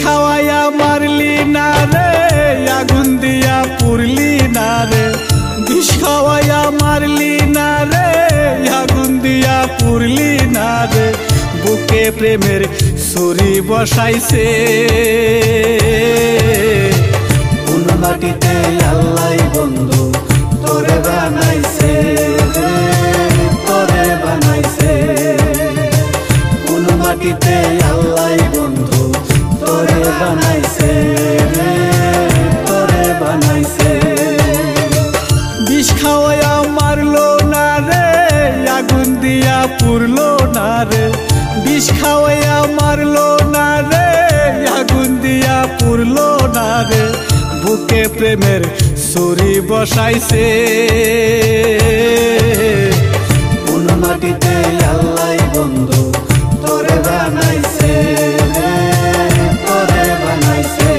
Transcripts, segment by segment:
খাওয়াইয়া মারলি না রে, আগুন দিয়া পুরলি না রে। বিষ খাওয়াইয়া মারলি না রে, আগুন দিয়া পুরলি না রে। বুকে প্রেমের ছুরি বসাইছে কোন মাটিতে আল্লাহ বন্ধু তোরে বানাইছে রে, তোরে বানাইছে কোন মাটিতে আল্লাহ বন্ধু তোরে বানাইছে রে, তোরে বানাইছে। বিষ খাওয়াইয়া মারলো না রে, আগুন দিয়া পুরলো না রে। বিষ খাওয়াইয়া মারলো না রে, আগুন দিয়া পুরলো না রে। বুকে প্রেমের ছুরি বসাইছে কোন মাটিতে আল্লাহ বন্ধু তোরে বানাইছে রে, তোরে বানাইছে।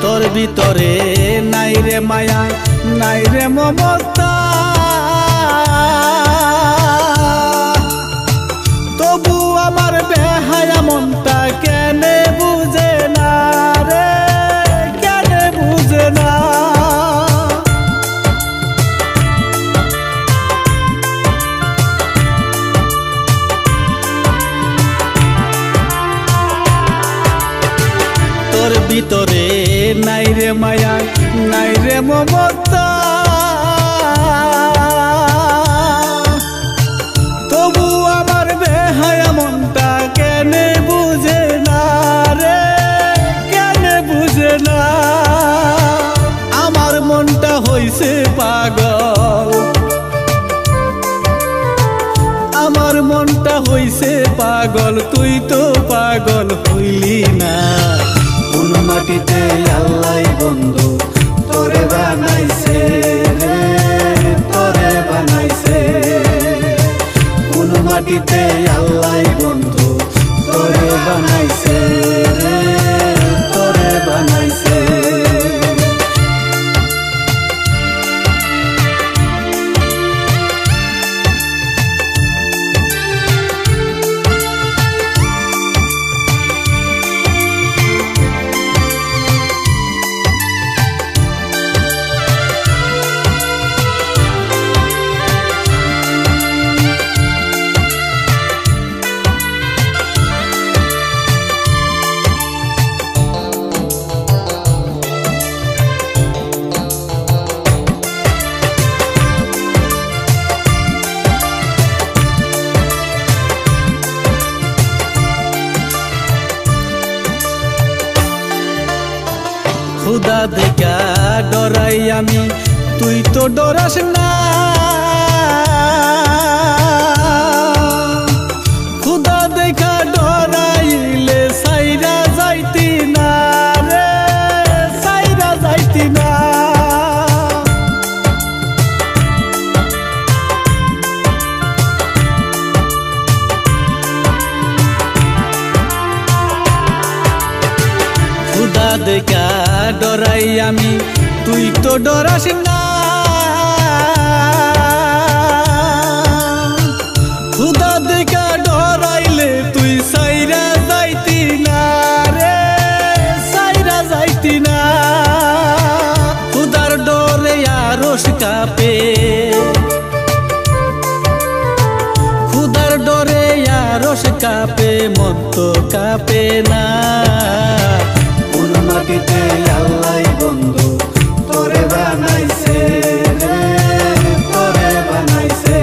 তোর ভিতরে নাই রে মায়া, নাই রে মমতা, তবু আমার বেহায়া মনটা কেনে বুঝে না রে, কেনে বুঝে না। তোর ভিতরে নাই রে মায়া, নাই রে মমতা, তবু আমার বেহায়া মনটা কেনে বুঝে না রে, কেনে বুঝে না। আমার মনটা হইছে পাগল, আমার মনটা হইছে পাগল, তুই তো পাগল হইলি না। কোন মাটিতে আল্লাহ বন্ধু তোরে বানাইছে রে, তোরে বানাইছে কোন মাটিতে আল্লাহ বন্ধু তোরে বানাইছে রে, তোরে বানাইছে। খুদা দেখা ডরাই আমি, তুই তো ডরাস না। খুদা দেখা ডরাইলে সাইরা যাইতি না রে, সাইরা যাইতি না। খুদা দেখা ডরাই আমি, তুই তো ডরাস না। খুদা দেখা ডরাইলে তুই সাইরা যাইতি না রে, সাইরা যাইতি না। খুদার ডরে আরশ কাঁপে, খুদার ডরে আরশ কাঁপে, মন তো কাঁপে না। কোন মাটিতে আল্লাহ বন্ধু তোরে বানাইছে রে, তোরে বানাইছে।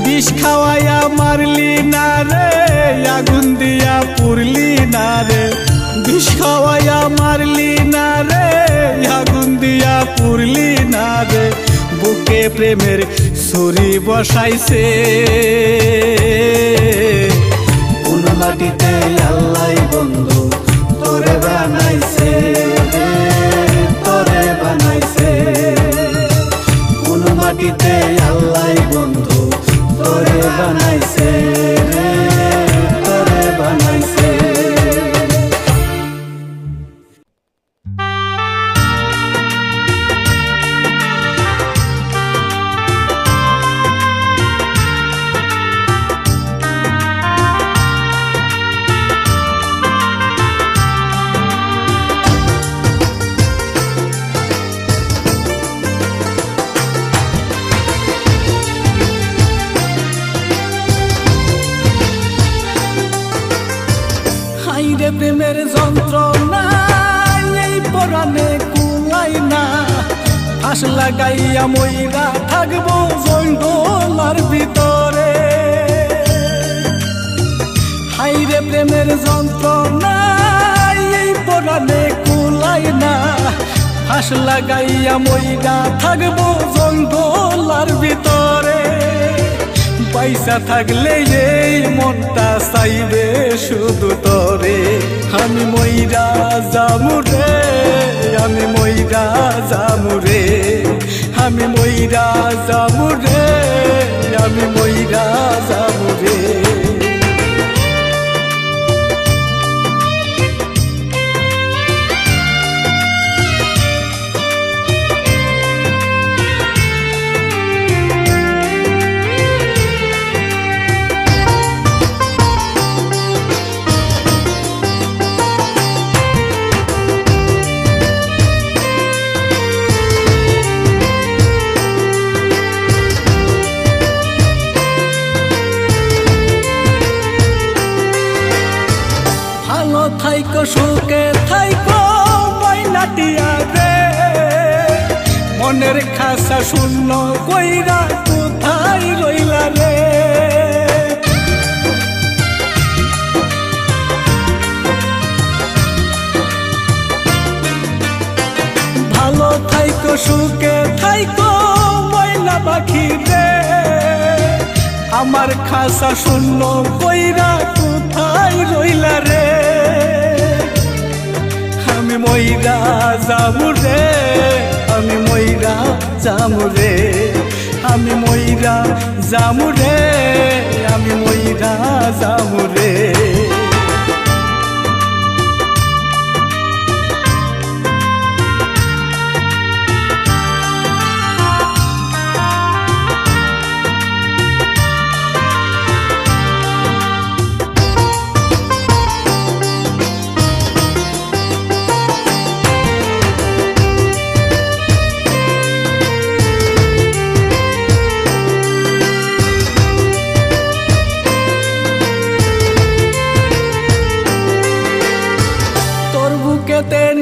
বিষ খাওয়াইয়া মারলি না রে, আগুন দিয়া পুরলি না রে। বিষ বুকে প্রেমের ছুরি বসাইছে। কোন মাটিতে আল্লাহ বন্ধু তোরে বানাইছে, তোরে বানাইছে। কোন মাটিতে আল্লাহ বন্ধু তোরে বানাইছে, তোরে বানাইছে। প্রেমের যন্ত্রণা এই পরাণে কুলাই না, ফাঁস লাগাইয়া মইরা থাকবো জঙ্গলার ভিতরে। হাইরে প্রেমের যন্ত্রণা এই পরাণে কুলাই না, ফাঁস লাগাইয়া মইরা থাকবো জঙ্গলার ভিতরে। পয়সা থাকলে এই মনটা চাইবে শুধু তরে। আমি মইরা যামুরে, আমি মইরা যামুরে, আমি মইরা যামুরে, আমি মইরা যামুরে। থাইকো সুখে থাইকো ময়নাটিয়া রে, মনের খাসা শূন্য কইরা কোথায় রইলা রে। ভালো থাইকো সুখে থাইকো ময়না পাখি রে, আমার খাসা শূন্য কইরা কোথায় রইলা রে। আমি মইরা যামুরে, আমি মইরা যামুরে, আমি মইরা যামুরে, আমি মইরা যামুরে।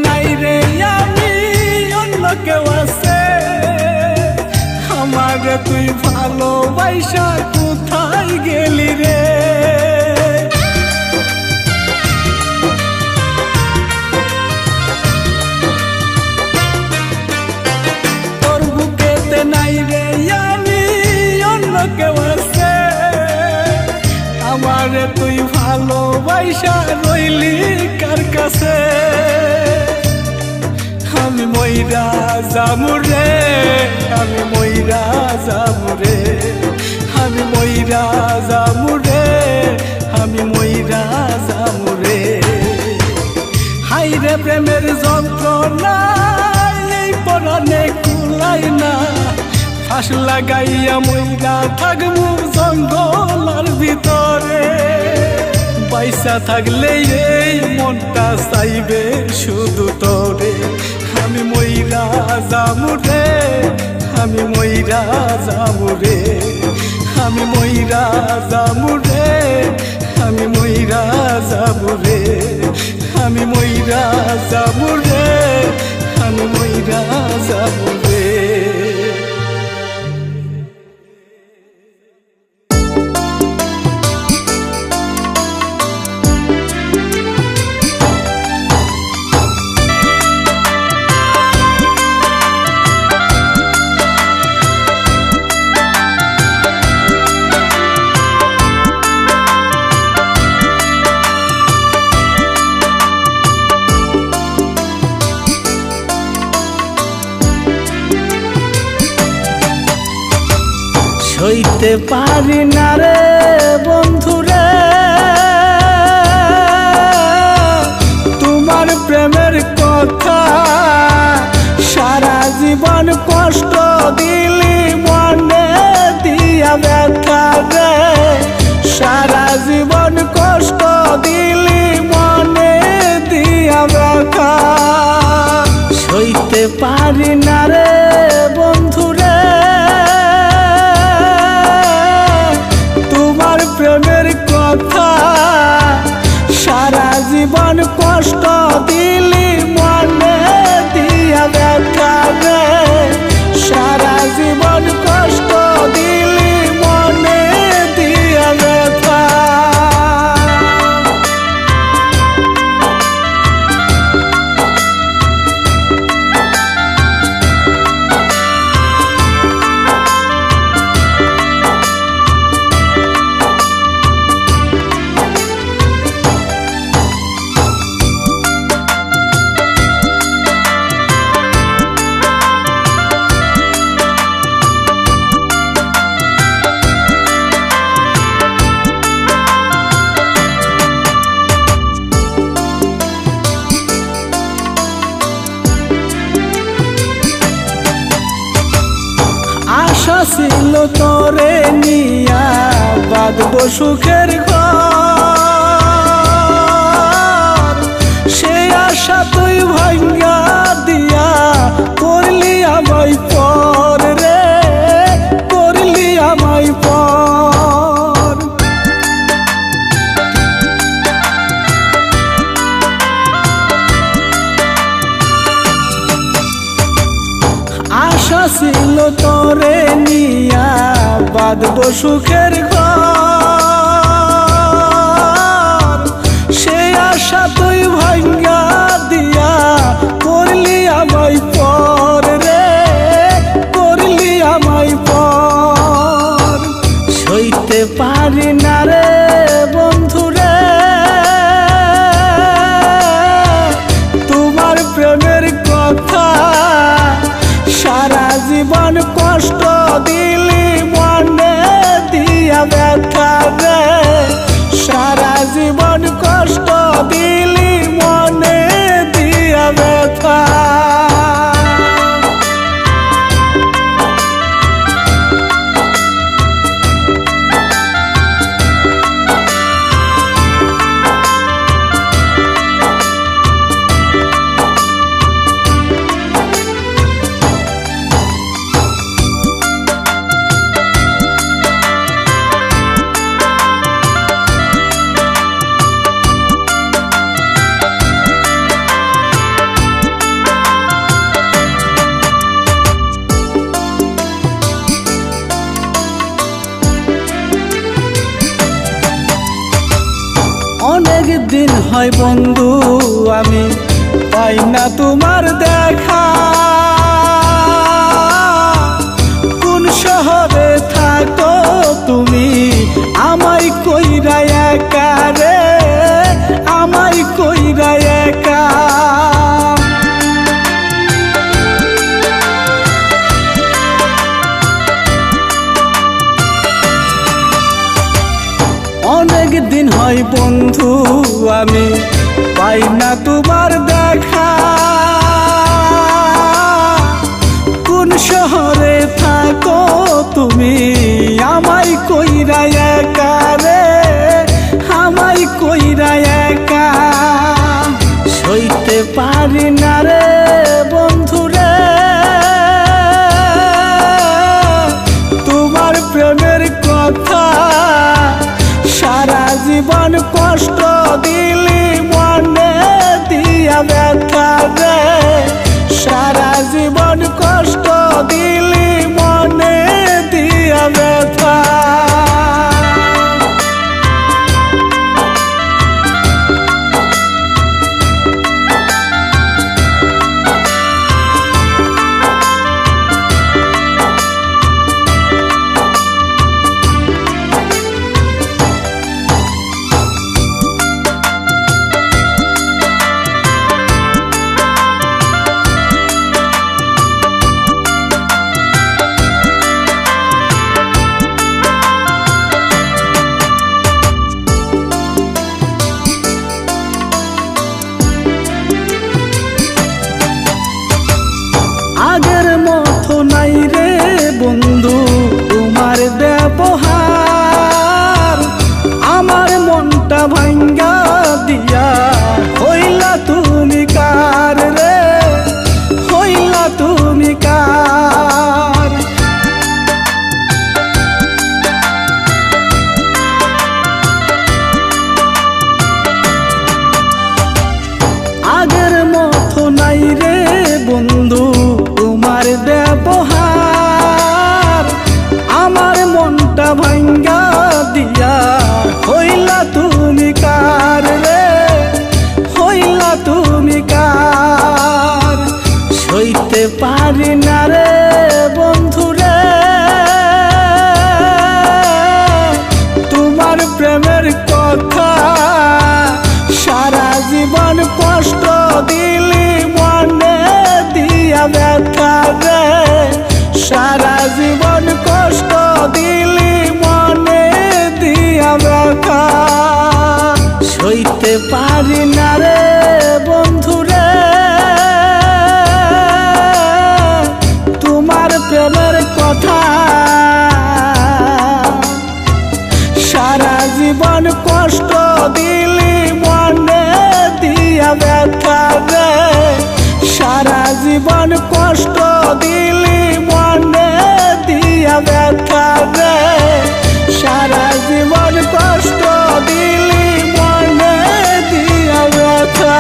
নাই রে আমি অন্য কেউ আছে, আমার তুই ভালোবাসা কোথায় গেলি রে। তোর বুকেতে নাই রে আমি অন্য কেউ আছে, আমার তুই ভালোবাসা রইলি কার কাছে। আমি মইরা যামুরে, আমি মইরা যামুরে, আমি মইরা যামুরে, আমি মইরা যামুরে। হাইরে প্রেমের যন্ত্রণা এই পরাণে কুলাই না, ফাঁস লাগাইয়া মইরা থাকবো জঙ্গলার ভিতরে। পয়সা থাকলে এই মনটা চাইবে শুধু তরে। আমি মইরা যামুরে, আমি মইরা যামুরে, আমি মইরা যামুরে, আমি মইরা যামুরে, আমি মইরা যামুরে, আমি মইরা যামুরে। সইতে পারি না রে বন্ধুরে তোমার প্রেমের কথা, সারা জীবন কষ্ট দিলি মনে দিয়া ব্যথা রে, সারা জীবন কষ্ট দিলি মনে দিয়া ব্যথা। সইতে পারি না রে বন্ধুরে তোমার প্রেমের কথা, সারা জীবন কষ্ট দিলি মনে দিয়া ব্যথা রে, সারা জীবন কষ্ট দিলি মনে দিয়া ব্যথা। আশা ছিল তোরে নিয়া বাঁধবো সুখের ঘর, সেই আশা তুই ভাঙ্গা দিয়া করলি আমায় পর রে, করলি আমায় পর। আশা ছিল তোরে নিয়া বাঁধবো সুখের ঘর, সেই আশা তুই ভাঙ্গা দিয়া করলি আমায় পর রে, করলি আমায় পর। সইতে পারি না রে বন্ধুরে তোমার প্রেমের কথা, সারা জীবন কষ্ট দিলি মনে দিয়া ব্যথা রে, সারা জীবন কষ্ট দিলি মনে দিয়া ব্যথা। অনেক দিন হয় বন্ধু আমি পাই না তোমার দেখা, কোন শহরে থাকো তুমি আমায় কইরা একা রে, আমায় কইরা একা। অনেক দিন হয় বন্ধু আমি পাই না তোমার দেখা, কোন শহরে থাকো তুমি আমায় কইরা একা রে, আমায় কইরা একা। সইতে পারি না রে বন্ধুরে তোমার প্রেমের কথা, সারা জীবন কষ্ট দিলি মনে দিয়া ব্যথা মনের কথা, সারা জীবন কষ্ট দিলি মনে দিয়া ব্যথা রে, সারা জীবন কষ্ট দিলি মনে দিয়া ব্যথা রে, সারা জীবন কষ্ট দিলি মনে দিয়া ব্যথা।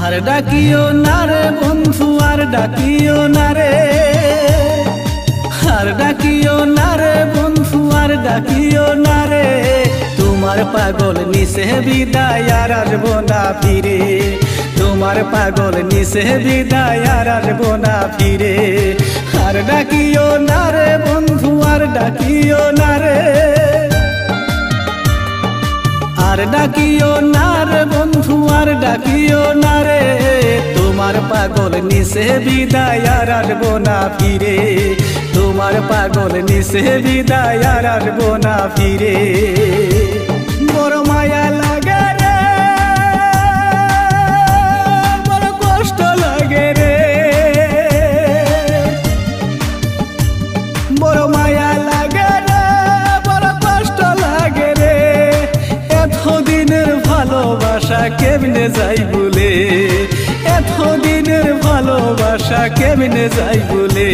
আর ডাকিও না রে বন্ধু, আর ডাকিও না রে, আর ডাকিও না রে বন্ধু, আর ডাকিও না রে, তোমার পাগল নিছে বিদায় আর আসবো না ফিরে, তোমার পাগল নিছে বিদায় আর আসবো না ফিরে। আর ডাকিও না রে বন্ধু, আর ডাকিও না রে, আর ডাকিও না রে বন্ধু, আর ডাকিও না রে, তোমার পাগল নিছে বিদায় আর আসবো না ফিরে, তোমার পাগল নিছে বিদায় আর আসবো না ফিরে। বড় মায়া লাগে রে, বড় কষ্ট লাগে রে, বড় মায়া লাগে রে, বড় কষ্ট লাগে রে, এতদিনের ভালোবাসা কেমনে যাই বলে, এতদিনের ভালোবাসা কেমনে যাই বলে।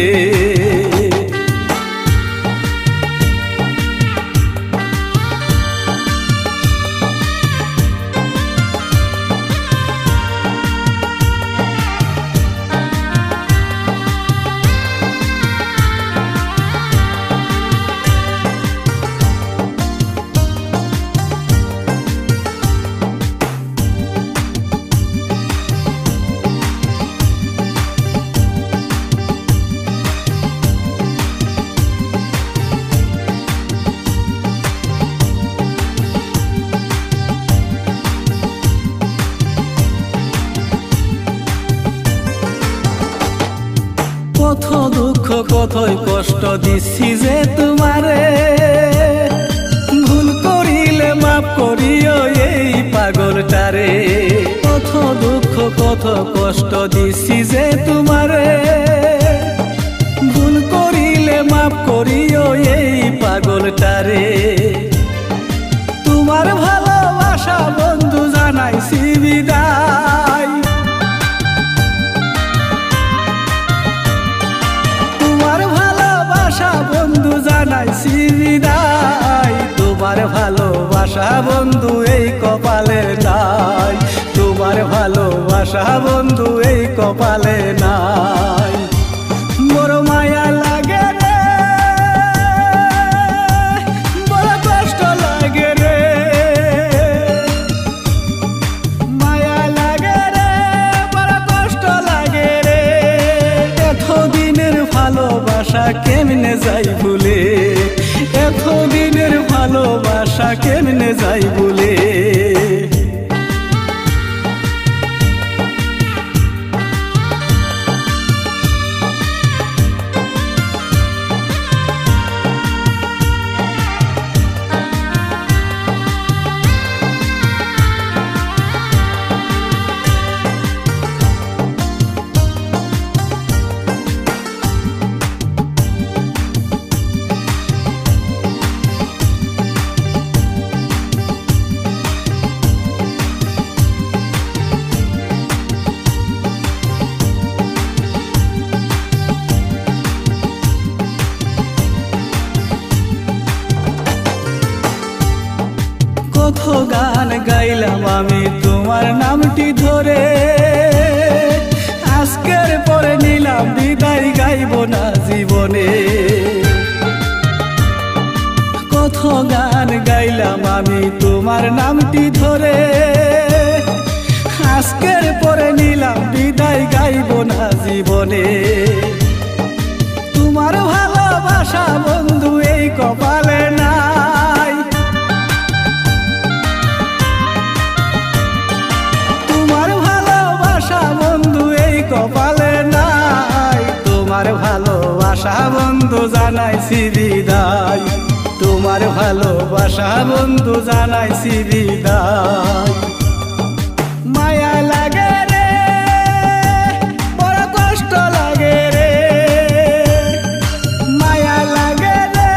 কত দুঃখ কতই কষ্ট দিচ্ছি যে তোমারে, ভুল করিলে মাফ করিও এই পাগলটারে, কত দুঃখ কত কষ্ট দিচ্ছি যে তোমারে, ভুল করিলে মাফ করিও এই পাগলটারে। তোমার ভালোবাসা বন্ধু জানাইছি বিদায়, বন্ধু জানাইছি বিদায়, তোমার ভালোবাসা বন্ধু এই কপালে নাই, তোমার ভালোবাসা বন্ধু এই কপালে নাই। বড় মায়া লাগে রে, বড় কষ্ট লাগে রে, মায়া লাগে রে, বড় কষ্ট লাগে রে, এতদিনের ভালোবাসা কেমনে যাই ভুলে, এতদিনের ভালোবাসা কেমনে যাই ভুলে। কত গান গাইলাম আমি তোমার নামটি ধরে, আজকের পরে নিলাম বিদায়, গাইব না জীবনে। কত গান গাইলাম আমি তোমার নামটি ধরে, জানাইছি বিদায়, তোমার ভালোবাসা বন্ধু জানাইছি বিদায়। মায়া লাগে রে, বড় কষ্ট লাগে রে, মায়া লাগে রে,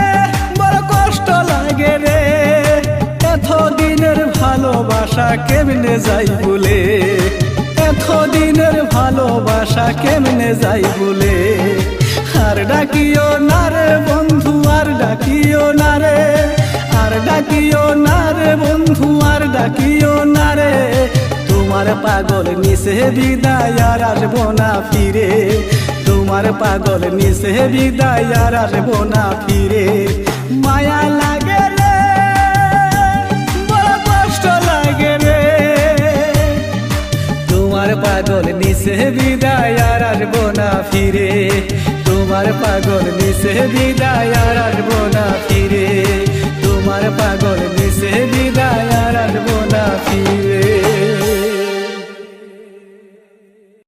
বড় কষ্ট লাগে রে, এতদিনের ভালোবাসা কেমনে যাই বলে, এতদিনের ভালোবাসা কেমনে যাই বলে। আর ডাকিও না রে বন্ধু, আর ডাকিও না রে, আর ডাকিও না রে বন্ধু, আর ডাকিও না রে, তোমার পাগল নিছে বিদায় আর আসবো না ফিরে, তোমার পাগল নিছে বিদায় আর আসবো না ফিরে। মায়া লাগে রে, বড় কষ্ট লাগে রে, তোমার পাগল নিছে বিদায় আর আসবো না ফিরে, তোমার পাগল নিছে বিদায় আর আসবো না ফিরে, তোমার পাগল নিছে বিদায় আর আসবো না ফিরে।